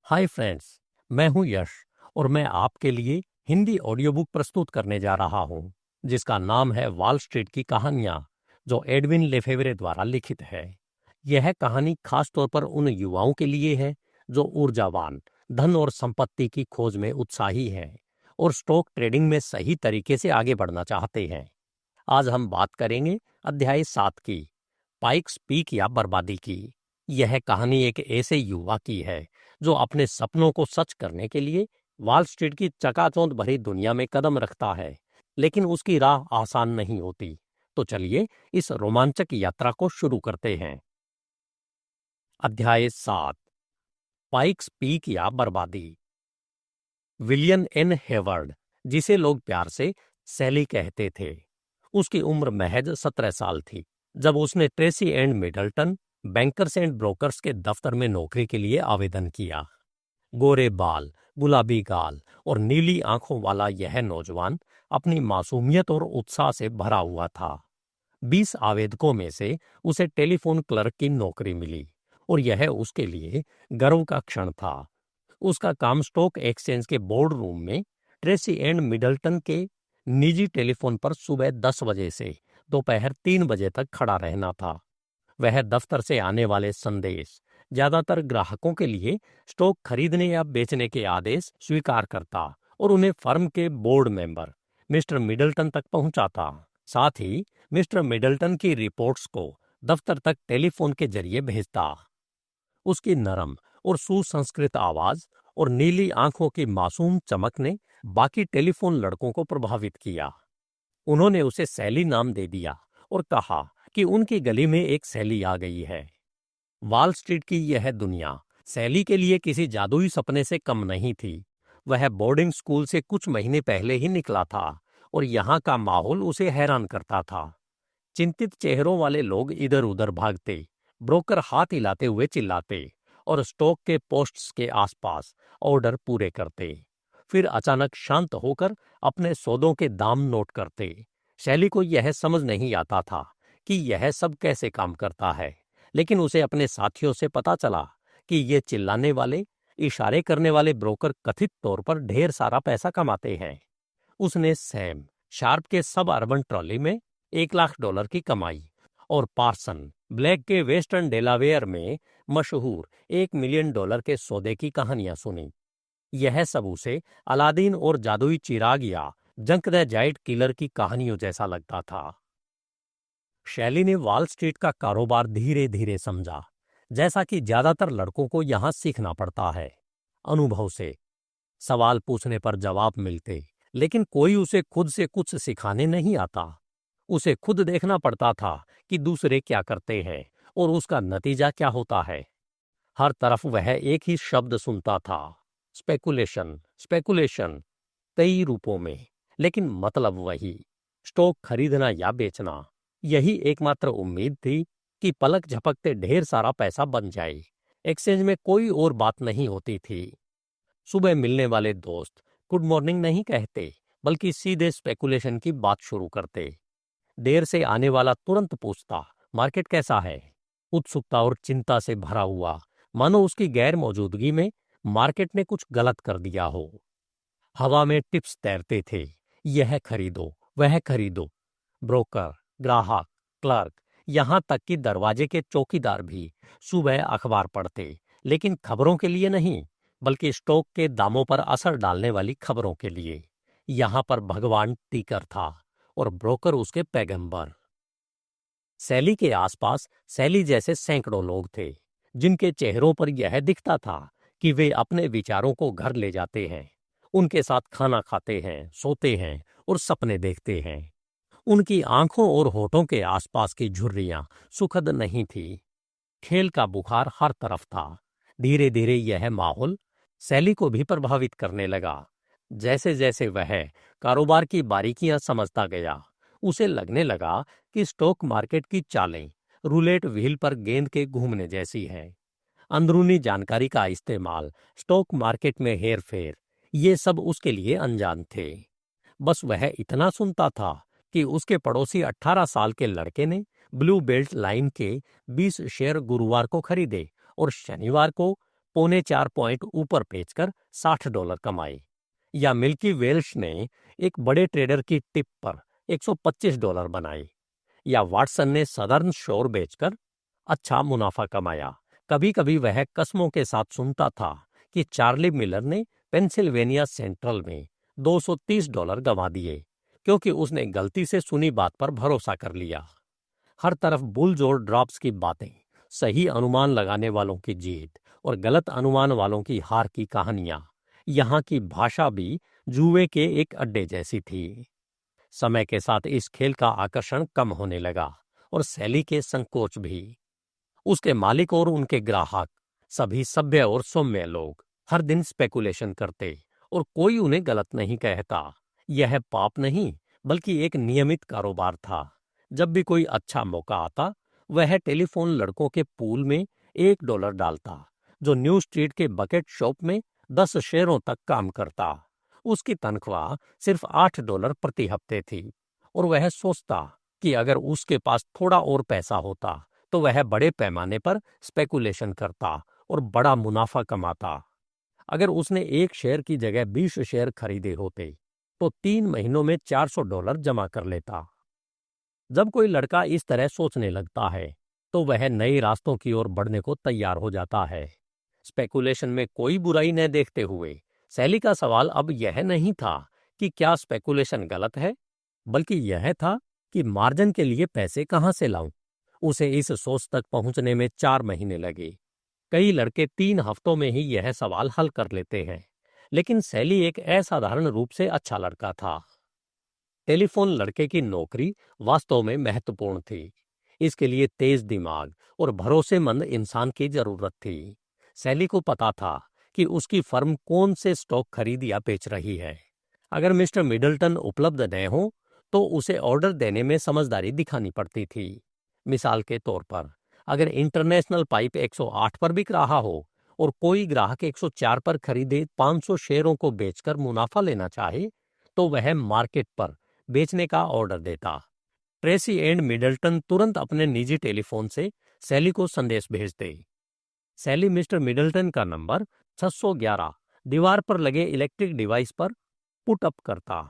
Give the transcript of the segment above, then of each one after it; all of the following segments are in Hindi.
हाय फ्रेंड्स, मैं हूं यश और मैं आपके लिए हिंदी ऑडियो बुक प्रस्तुत करने जा रहा हूं जिसका नाम है वॉल स्ट्रीट की कहानियां, जो एडविन लेफेवरे द्वारा लिखित है। यह कहानी खास तौर पर उन युवाओं के लिए है जो ऊर्जावान, धन और संपत्ति की खोज में उत्साही हैं और स्टॉक ट्रेडिंग में सही तरीके से आगे बढ़ना चाहते हैं। आज हम बात करेंगे अध्याय 7 की, पाइक्स पीक या बर्बादी की। यह कहानी एक ऐसे युवा की है जो अपने सपनों को सच करने के लिए वॉल स्ट्रीट की चकाचौंध भरी दुनिया में कदम रखता है, लेकिन उसकी राह आसान नहीं होती। तो चलिए इस रोमांचक यात्रा को शुरू करते हैं। अध्याय 7, पाइक्स पीक या बर्बादी। विलियम एन हेवर्ड, जिसे लोग प्यार से सैली कहते थे, उसकी उम्र महज 17 साल थी जब उसने Tracy and Middleton bankers and brokers के दफ्तर में नौकरी के लिए आवेदन किया। गोरे बाल, गुलाबी गाल और नीली आंखों वाला यह नौजवान अपनी मासूमियत और उत्साह से भरा हुआ था। 20 आवेदकों में से उसे टेलीफोन क्लर्क की नौकरी मिली और यह उसके लिए गर्व का क्षण था। उसका काम स्टॉक एक्सचेंज के बोर्ड रूम में ट्रेसी एंड मिडलटन के निजी टेलीफोन पर सुबह 10 बजे से दोपहर 3 बजे तक खड़ा रहना था। वह दफ्तर से आने वाले संदेश, ज्यादातर ग्राहकों के लिए स्टॉक खरीदने या बेचने के आदेश स्वीकार करता और उन्हें फर्म के बोर्ड मेंबर मिस्टर मिडलटन तक पहुंचाता। साथ ही मिस्टर मिडलटन की रिपोर्ट्स को दफ्तर तक टेलीफोन के जरिए भेजता। उसकी नरम और सुसंस्कृत आवाज और नीली आंखों की मासूम चमक ने बाकी टेलीफोन लड़कों को प्रभावित किया। उन्होंने उसे सैली नाम दे दिया और कहा कि उनकी गली में एक सैली आ गई है। वॉल स्ट्रीट की यह दुनिया सैली के लिए किसी जादुई सपने से कम नहीं थी। वह बोर्डिंग स्कूल से कुछ महीने पहले ही निकला था और यहाँ का माहौल उसे हैरान करता था। चिंतित चेहरों वाले लोग इधर उधर भागते, ब्रोकर हाथ हिलाते हुए चिल्लाते और स्टॉक के पोस्ट्स के आसपास ऑर्डर पूरे करते। फिर अचानक शांत होकर अपने सौदों के दाम नोट करते। शैली को यह समझ नहीं आता था कि यह सब कैसे काम करता है, लेकिन उसे अपने साथियों से पता चला कि ये चिल्लाने वाले, इशारे करने वाले ब्रोकर कथित तौर पर ढेर सारा पैसा कमाते हैं। उसने सैम शार्प के सब अर्बन ट्रॉली में $1 लाख की कमाई और पार्सन ब्लैक के वेस्टर्न डेलावेयर में मशहूर $1 मिलियन के सौदे की कहानियां सुनी। यह सब उसे अलादीन और जादुई चिराग या जंक द जाइंट किलर की कहानियों जैसा लगता था। शैली ने वॉल स्ट्रीट का कारोबार धीरे धीरे समझा, जैसा कि ज्यादातर लड़कों को यहां सीखना पड़ता है। अनुभव से सवाल पूछने पर जवाब मिलते, लेकिन कोई उसे खुद से कुछ सिखाने नहीं आता। उसे खुद देखना पड़ता था कि दूसरे क्या करते हैं और उसका नतीजा क्या होता है। हर तरफ वह एक ही शब्द सुनता था, स्पेकुलेशन, स्पेकुलेशन, कई रूपों में, लेकिन मतलब वही, स्टॉक खरीदना या बेचना। यही एकमात्र उम्मीद थी कि पलक झपकते ढेर सारा पैसा बन जाए। एक्सचेंज में कोई और बात नहीं होती थी। सुबह मिलने वाले दोस्त गुड मॉर्निंग नहीं कहते, बल्कि सीधे स्पेकुलेशन की बात शुरू करते। देर से आने वाला तुरंत पूछता, मार्केट कैसा है, उत्सुकता और चिंता से भरा हुआ, मानो उसकी गैर मौजूदगी में मार्केट ने कुछ गलत कर दिया हो। हवा में टिप्स तैरते थे, यह खरीदो, वह खरीदो। ब्रोकर, ग्राहक, क्लर्क, यहां तक कि दरवाजे के चौकीदार भी सुबह अखबार पढ़ते, लेकिन खबरों के लिए नहीं, बल्कि स्टॉक के दामों पर असर डालने वाली खबरों के लिए। यहां पर भगवान टीकर था और ब्रोकर उसके पैगंबर। सैली के आसपास सैली जैसे सैकड़ों लोग थे, जिनके चेहरों पर यह दिखता था कि वे अपने विचारों को घर ले जाते हैं, उनके साथ खाना खाते हैं, सोते हैं और सपने देखते हैं। उनकी आंखों और होठों के आसपास की झुर्रियां सुखद नहीं थी। खेल का बुखार हर तरफ था। धीरे धीरे यह माहौल सैली को भी प्रभावित करने लगा। जैसे जैसे वह कारोबार की बारीकियां समझता गया, उसे लगने लगा कि स्टॉक मार्केट की चालें रूलेट व्हील पर गेंद के घूमने जैसी हैं। अंदरूनी जानकारी का इस्तेमाल, स्टॉक मार्केट में हेरफेर, ये सब उसके लिए अनजान थे। बस वह इतना सुनता था कि उसके पड़ोसी 18 साल के लड़के ने ब्लू बेल्ट लाइन के 20 शेयर गुरुवार को खरीदे और शनिवार को 4.25 पॉइंट ऊपर बेचकर $60 कमाए। या मिल्की वेल्श ने एक बड़े ट्रेडर की टिप पर $125 बनाए। या वाटसन ने सदर्न शोर बेचकर अच्छा मुनाफा कमाया। कभी कभी वह कस्मों के साथ सुनता था कि चार्ली मिलर ने पेंसिल्वेनिया सेंट्रल में $230 गंवा दिए, क्योंकि उसने गलती से सुनी बात पर भरोसा कर लिया। हर तरफ बुल्स और ड्रॉप्स की बातें, सही अनुमान लगाने वालों की जीत और गलत अनुमान वालों की हार की कहानियां। यहाँ की भाषा भी जुए के एक अड्डे जैसी थी। समय के साथ इस खेल का आकर्षण कम होने लगा और सैली के संकोच भी। उसके मालिक और उनके ग्राहक, सभी सभ्य और सौम्य लोग, हर दिन स्पेकुलेशन करते और कोई उन्हें गलत नहीं कहता। यह पाप नहीं, बल्कि एक नियमित कारोबार था। जब भी कोई अच्छा मौका आता, वह टेलीफोन लड़कों के पूल में $1 डालता, जो न्यू स्ट्रीट के बकेट शॉप में 10 शेयरों तक काम करता। उसकी तनख्वाह सिर्फ $8 प्रति हफ्ते थी और वह सोचता कि अगर उसके पास थोड़ा और पैसा होता तो वह बड़े पैमाने पर स्पेकुलेशन करता और बड़ा मुनाफा कमाता। अगर उसने एक शेयर की जगह 20 शेयर खरीदे होते तो 3 महीनों में $400 जमा कर लेता। जब कोई लड़का इस तरह सोचने लगता है तो वह नए रास्तों की ओर बढ़ने को तैयार हो जाता है। स्पेकुलेशन में कोई बुराई न देखते हुए सैली का सवाल अब यह नहीं था कि क्या स्पेकुलेशन गलत है, बल्कि यह था कि मार्जिन के लिए पैसे कहां से लाऊं। उसे इस सोच तक पहुंचने में 4 महीने लगे। कई लड़के 3 हफ्तों में ही यह सवाल हल कर लेते हैं, लेकिन सैली एक असाधारण रूप से अच्छा लड़का था। टेलीफोन लड़के की नौकरी वास्तव में महत्वपूर्ण थी। इसके लिए तेज दिमाग और भरोसेमंद इंसान की जरूरत थी। सैली को पता था कि उसकी फर्म कौन से स्टॉक खरीद या बेच रही है। अगर मिस्टर मिडल्टन उपलब्ध न हो तो उसे ऑर्डर देने में समझदारी दिखानी पड़ती थी। मिसाल के तौर पर, अगर इंटरनेशनल पाइप 108 पर बिक रहा हो और कोई ग्राहक 104 पर खरीदे 500 शेयरों को बेचकर मुनाफा लेना चाहे, तो वह मार्केट पर बेचने का ऑर्डर देता। ट्रेसी एंड मिडल्टन तुरंत अपने निजी टेलीफोन से सैली को संदेश भेजते। सैली मिस्टर मिडल्टन का नंबर 611 दीवार पर लगे इलेक्ट्रिक डिवाइस पर पुट अप करता।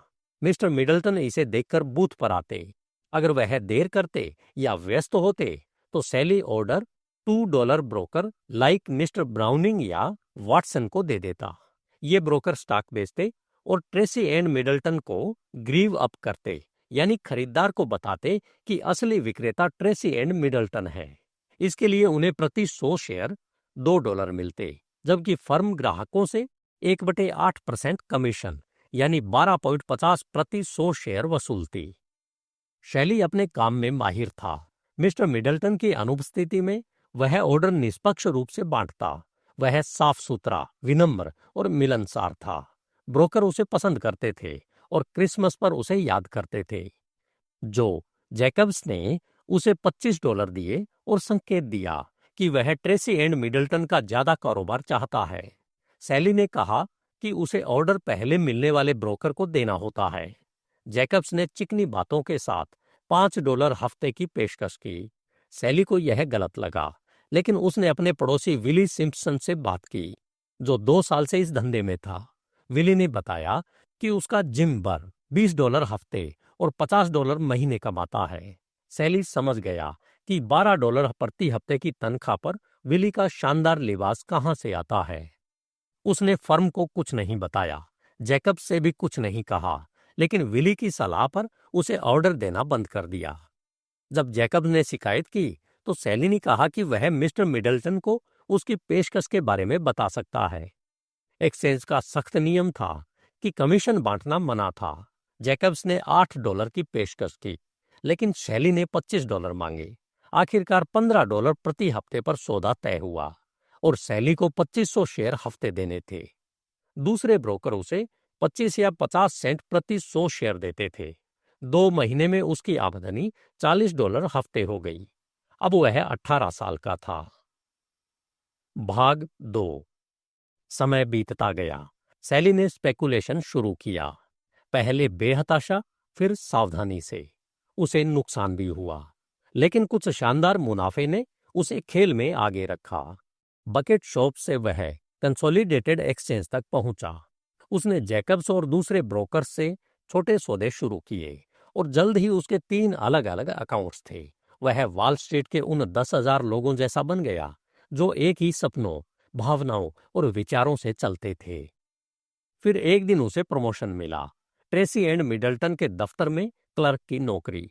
मिस्टर मिडल्टन इसे देखकर बूथ पर आते। अगर वह देर करते या व्यस्त होते तो Sally order $2 broker like mister Browning या वाटसन को दे देता। ये ब्रोकर स्टॉक बेचते और ट्रेसी एंड मिडल्टन को ग्रीव अप करते, यानी खरीदार को बताते कि असली विक्रेता ट्रेसी एंड मिडल्टन है। इसके लिए उन्हें प्रति 100 शेयर $2 मिलते, जबकि फर्म ग्राहकों से 1/8% कमीशन यानी 12.50 प्रति 100 शेयर वसूलती। शैली अपने काम में माहिर था। मिस्टर मिडल्टन की अनुपस्थिति में वह ऑर्डर निष्पक्ष रूप से बांटता। वह साफ सुथरा, विनम्र और मिलनसार था। ब्रोकर उसे पसंद करते थे और क्रिसमस पर उसे याद करते थे। जो जैकब्स ने उसे $25 दिए और संकेत दिया कि वह ट्रेसी एंड मिडल्टन का ज्यादा कारोबार चाहता है। सैली ने कहा कि उसे ऑर्डर पहले मिलने वाले ब्रोकर को देना होता है। जैकब्स ने चिकनी बातों के साथ $5 हफ्ते की पेशकश की। सैली को यह गलत लगा, लेकिन उसने अपने पड़ोसी विली सिम्पसन से बात की, जो 2 साल से इस धंधे में था। विली ने बताया कि उसका जिम बर $20 हफ्ते और $50 महीने कमाता है। सैली समझ गया कि $12 प्रति हफ्ते की तनख्वाह पर विली का शानदार लिबास कहां से आता है। उसने फर्म को कुछ नहीं बताया, जैकब से भी कुछ नहीं कहा, लेकिन विली की सलाह पर उसे ऑर्डर देना बंद कर दिया। जब जैकब ने शिकायत की तो सैली ने कहा कि वह मिस्टर मिडल्टन को उसकी पेशकश के बारे में बता सकता है। एक्सचेंज का सख्त नियम था कि कमीशन बांटना मना था। जैकब्स ने $8 की पेशकश की, लेकिन शैली ने $25 मांगे। आखिरकार $15 प्रति हफ्ते पर सौदा तय हुआ और शैली को 2500 शेयर हफ्ते देने थे। दूसरे ब्रोकर उसे 25 या 50 सेंट प्रति 100 शेयर देते थे। 2 महीने में उसकी आमदनी $40 हफ्ते हो गई। अब वह 18 साल का था। भाग 2। समय बीतता गया। सैली ने स्पेकुलेशन शुरू किया, पहले बेहताशा, फिर सावधानी से। उसे नुकसान भी हुआ, लेकिन कुछ शानदार मुनाफे ने उसे खेल में आगे रखा। बकेट शॉप से वह कंसोलिडेटेड एक्सचेंज तक पहुंचा। उसने जैकब्स और दूसरे ब्रोकर्स से छोटे सौदे शुरू किए और जल्द ही उसके 3 अलग अलग अकाउंट्स थे। वह वॉल स्ट्रीट के उन 10,000 लोगों जैसा बन गया जो एक ही सपनों, भावनाओं और विचारों से चलते थे। फिर एक दिन उसे प्रमोशन मिला। ट्रेसी एंड मिडल्टन के दफ्तर में क्लर्क की नौकरी।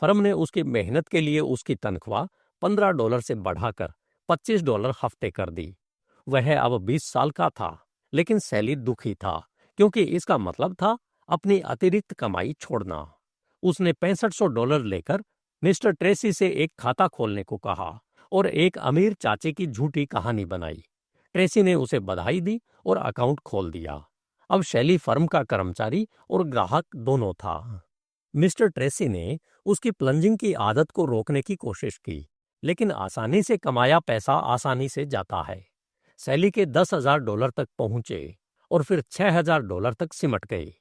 फर्म ने उसकी मेहनत के लिए उसकी तनख्वाह $15 से बढ़ाकर $25 हफ्ते कर दी। वह अब 20 साल का था, लेकिन सैली दुखी था, क्योंकि इसका मतलब था अपनी अतिरिक्त कमाई छोड़ना। उसने $6500 लेकर मिस्टर ट्रेसी से एक खाता खोलने को कहा और एक अमीर चाचे की झूठी कहानी बनाई। ट्रेसी ने उसे बधाई दी और अकाउंट खोल दिया। अब शैली फर्म का कर्मचारी और ग्राहक दोनों था। मिस्टर ट्रेसी ने उसकी प्लंजिंग की आदत को रोकने की कोशिश की, लेकिन आसानी से कमाया पैसा आसानी से जाता है। सैली के $10,000 तक पहुंचे और फिर $6,000 तक सिमट गए।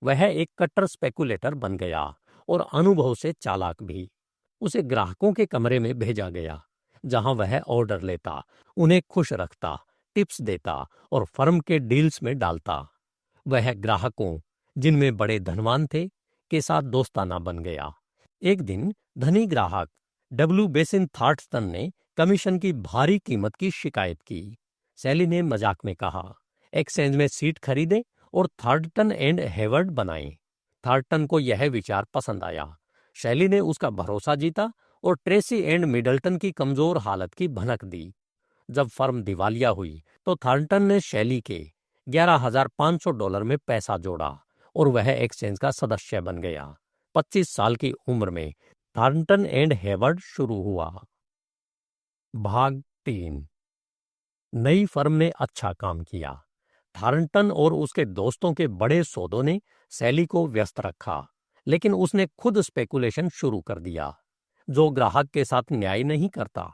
वह एक कट्टर स्पेकुलेटर बन गया और अनुभव से चालाक भी। उसे ग्राहकों के कमरे में भेजा गया, जहां वह ऑर्डर लेता, उन्हें खुश रखता, टिप्स देता और फर्म के डील्स में डालता। वह ग्राहकों, जिनमें बड़े धनवान थे, के साथ दोस्ताना बन गया। एक दिन धनी ग्राहक डब्ल्यू बेसिन थार्टसन ने कमीशन की भारी कीमत की शिकायत की। सैली ने मजाक में कहा, एक्सचेंज में सीट खरीदे और थार्टन एंड हेवर्ड बनाएं। थार्टन को यह विचार पसंद आया। शैली ने उसका भरोसा जीता और ट्रेसी एंड मिडल्टन की कमजोर हालत की भनक दी। जब फर्म दिवालिया हुई तो थार्टन ने शैली के $11,500 में पैसा जोड़ा और वह एक्सचेंज का सदस्य बन गया। 25 साल की उम्र में थार्टन एंड हेवर्ड शुरू हुआ। भाग 3। नई फर्म ने अच्छा काम किया। थार्टन और उसके दोस्तों के बड़े सौदों ने सैली को व्यस्त रखा, लेकिन उसने खुद स्पेकुलेशन शुरू कर दिया, जो ग्राहक के साथ न्याय नहीं करता।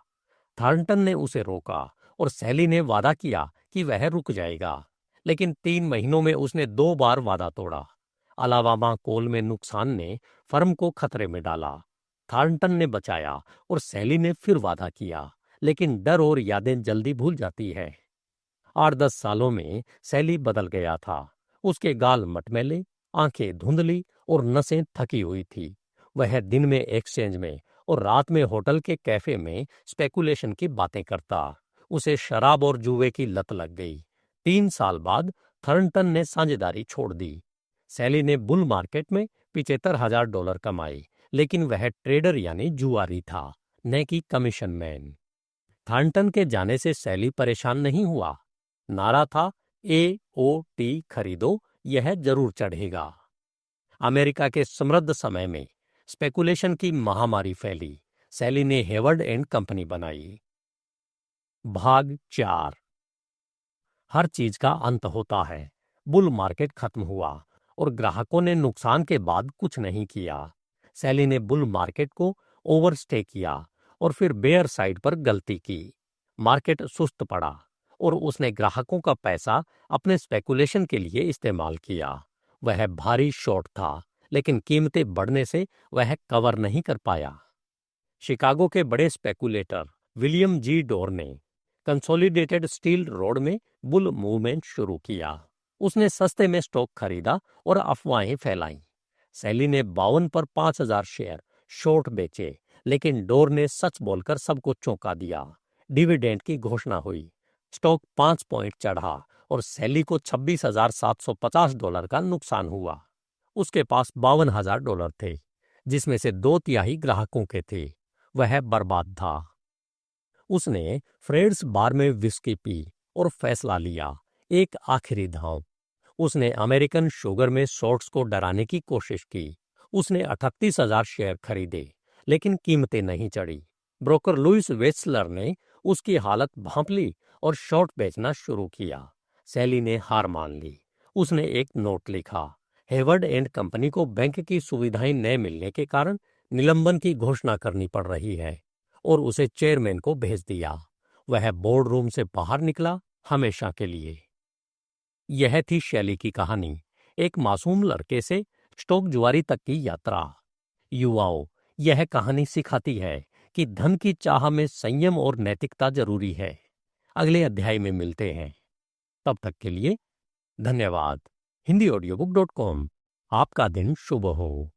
थार्टन ने उसे रोका और सैली ने वादा किया कि वह रुक जाएगा, लेकिन 3 महीनों में उसने 2 बार वादा तोड़ा। अलाबामा कोल में नुकसान ने फर्म को खतरे में डाला। थार्टन ने बचाया और सैली ने फिर वादा किया, लेकिन डर और यादें जल्दी भूल जाती है। 8-10 सालों में सैली बदल गया था। उसके गाल मटमैले, आंखें धुंधली और नसें थकी हुई थी। वह दिन में एक्सचेंज में और रात में होटल के कैफे में स्पेकुलेशन की बातें करता। उसे शराब और जुए की लत लग गई। 3 साल बाद थर्नटन ने साझेदारी छोड़ दी। सैली ने बुल मार्केट में $75,000 कमाए, लेकिन वह ट्रेडर यानी जुआरी था, न कि कमीशन मैन। थॉर्नटन के जाने से सैली परेशान नहीं हुआ। नारा था, AOT खरीदो, यह जरूर चढ़ेगा। अमेरिका के समृद्ध समय में स्पेकुलेशन की महामारी फैली। सैली ने हेवर्ड एंड कंपनी बनाई। भाग 4। हर चीज का अंत होता है। बुल मार्केट खत्म हुआ और ग्राहकों ने नुकसान के बाद कुछ नहीं किया। सैली ने बुल मार्केट को ओवरस्टे किया और फिर बेयर साइड पर गलती की। मार्केट सुस्त पड़ा और उसने ग्राहकों का पैसा अपने स्पेकुलेशन के लिए इस्तेमाल किया। वह भारी शॉर्ट था, लेकिन कीमतें बढ़ने से वह कवर नहीं कर पाया। शिकागो के बड़े स्पेकुलेटर विलियम जी डोर ने कंसोलिडेटेड स्टील रोड में बुल मूवमेंट शुरू किया। उसने सस्ते में स्टॉक खरीदा और अफवाहें फैलाईं। सैली ने 52 पर 5,000 शेयर शॉर्ट बेचे, लेकिन डोर ने सच बोलकर सबको चौंका दिया। डिविडेंड की घोषणा हुई। स्टॉक 5 पॉइंट चढ़ा और सैली को $26,750 का नुकसान हुआ। उसके पास $52,000 थे, जिसमें से 2/3 ग्राहकों के थे। वह बर्बाद था। उसने फ्रेड्स बार में विस्की पी और फैसला लिया, एक आखिरी दांव। उसने अमेरिकन शुगर में शॉर्ट्स को डराने की कोशिश की। उसने 38,000 शेयर खरीदे, लेकिन कीमतें नहीं चढ़ी। ब्रोकर लुइस वेस्लर ने उसकी हालत भांप ली और शॉर्ट बेचना शुरू किया। सैली ने हार मान ली। उसने एक नोट लिखा। हेवर्ड एंड कंपनी को बैंक की सुविधाएं न मिलने के कारण निलंबन की घोषणा करनी पड़ रही है, और उसे चेयरमैन को भेज दिया। वह बोर्ड रूम से बाहर निकला, हमेशा के लिए। यह थी शैली की कहानी, एक मासूम लड़के से स्टॉक जुआरी तक की यात्रा। युवाओं, यह कहानी सिखाती है कि धन की चाह में संयम और नैतिकता जरूरी है। अगले अध्याय में मिलते हैं। तब तक के लिए धन्यवाद। HindiAudiobook.com। आपका दिन शुभ हो।